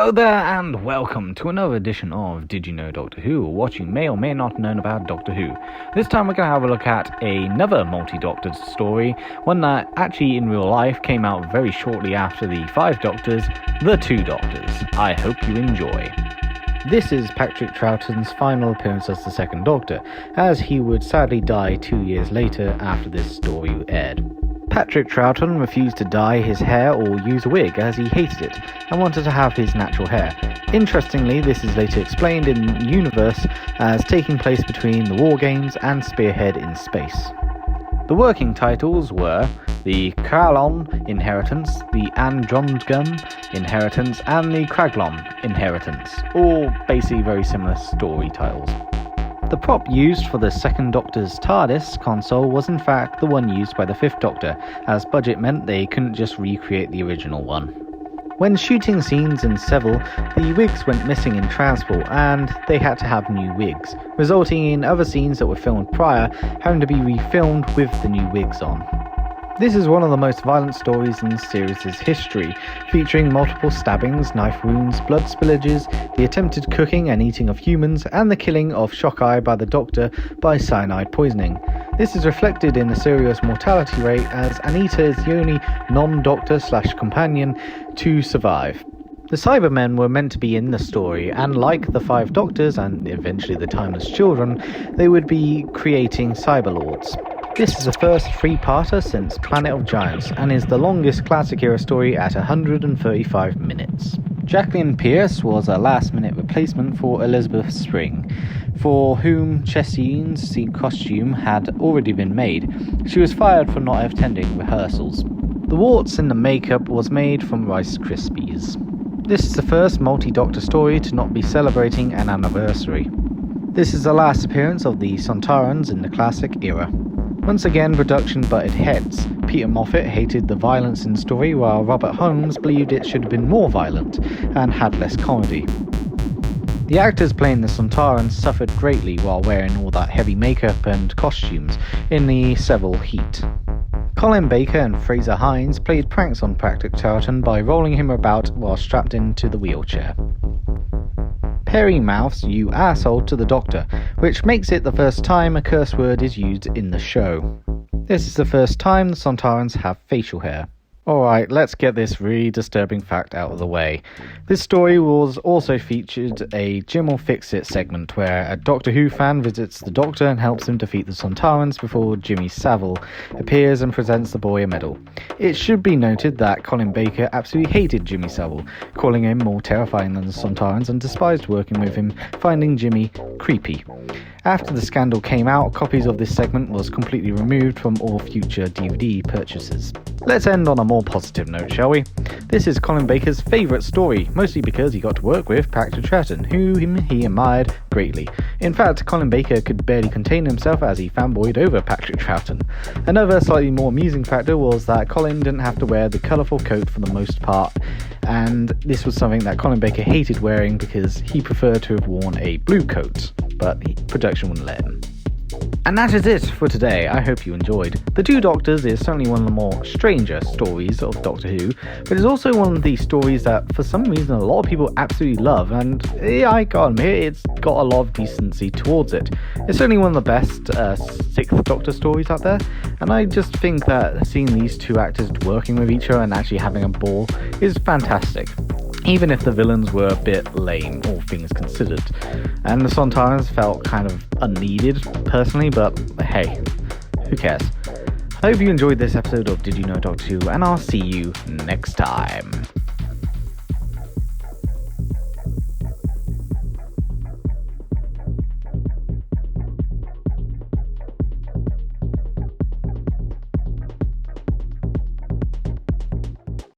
Hello there and welcome to another edition of Did You Know Doctor Who, or what you may or may not have known about Doctor Who. This time we're going to have a look at another multi-doctor story, one that actually in real life came out very shortly after the 5 Doctors, the 2 Doctors. I hope you enjoy. This is Patrick Troughton's final appearance as the 2nd Doctor, as he would sadly die 2 years later after this story aired. Patrick Troughton refused to dye his hair or use a wig as he hated it and wanted to have his natural hair. Interestingly, this is later explained in universe as taking place between the War Games and Spearhead in Space. The working titles were the Krallon Inheritance, the Andromedon Inheritance, and the Kraglon Inheritance, all basically very similar story titles. The prop used for the 2nd Doctor's TARDIS console was in fact the one used by the 5th Doctor, as budget meant they couldn't just recreate the original one. When shooting scenes in Seville, the wigs went missing in transport and they had to have new wigs, resulting in other scenes that were filmed prior having to be refilmed with the new wigs on. This is one of the most violent stories in the series' history, featuring multiple stabbings, knife wounds, blood spillages, the attempted cooking and eating of humans, and the killing of Shockeye by the Doctor by cyanide poisoning. This is reflected in the serious mortality rate, as Anita is the only non-Doctor/companion to survive. The Cybermen were meant to be in the story, and like the 5 Doctors and eventually the Timeless Children, they would be creating Cyberlords. This is the first 3-parter since Planet of Giants, and is the longest classic era story at 135 minutes. Jacqueline Pearce was a last-minute replacement for Elizabeth Spring, for whom Chessine's costume had already been made. She was fired for not attending rehearsals. The warts in the makeup was made from Rice Krispies. This is the first multi-Doctor story to not be celebrating an anniversary. This is the last appearance of the Sontarans in the classic era. Once again, production butted heads. Peter Moffat hated the violence in the story, while Robert Holmes believed it should have been more violent and had less comedy. The actors playing the Sontarans suffered greatly while wearing all that heavy makeup and costumes in the Seville heat. Colin Baker and Fraser Hines played pranks on Patrick Troughton by rolling him about while strapped into the wheelchair. Perry mouths "you asshole" to the Doctor, which makes it the first time a curse word is used in the show. This is the first time the Sontarans have facial hair. Alright, let's get this really disturbing fact out of the way. This story was also featured a Jim will Fix It segment where a Doctor Who fan visits the Doctor and helps him defeat the Sontarans before Jimmy Savile appears and presents the boy a medal. It should be noted that Colin Baker absolutely hated Jimmy Savile, calling him more terrifying than the Sontarans, and despised working with him, finding Jimmy creepy. After the scandal came out, copies of this segment was completely removed from all future DVD purchases. Let's end on a more positive note, shall we? This is Colin Baker's favourite story, mostly because he got to work with Patrick Troughton, who he admired greatly. In fact, Colin Baker could barely contain himself as he fanboyed over Patrick Troughton. Another slightly more amusing factor was that Colin didn't have to wear the colourful coat for the most part, and this was something that Colin Baker hated wearing because he preferred to have worn a blue coat, but production wouldn't let him. And that is it for today. I hope you enjoyed. The 2 Doctors is certainly one of the more stranger stories of Doctor Who, but it's also one of these stories that for some reason a lot of people absolutely love, and I gotta admit, it's got a lot of decency towards it. It's certainly one of the best 6th Doctor stories out there, and I just think that seeing these 2 actors working with each other and actually having a ball is fantastic. Even if the villains were a bit lame, all things considered. And the Sontarans felt kind of unneeded, personally, but hey, who cares? I hope you enjoyed this episode of Did You Know Doctor Who, and I'll see you next time.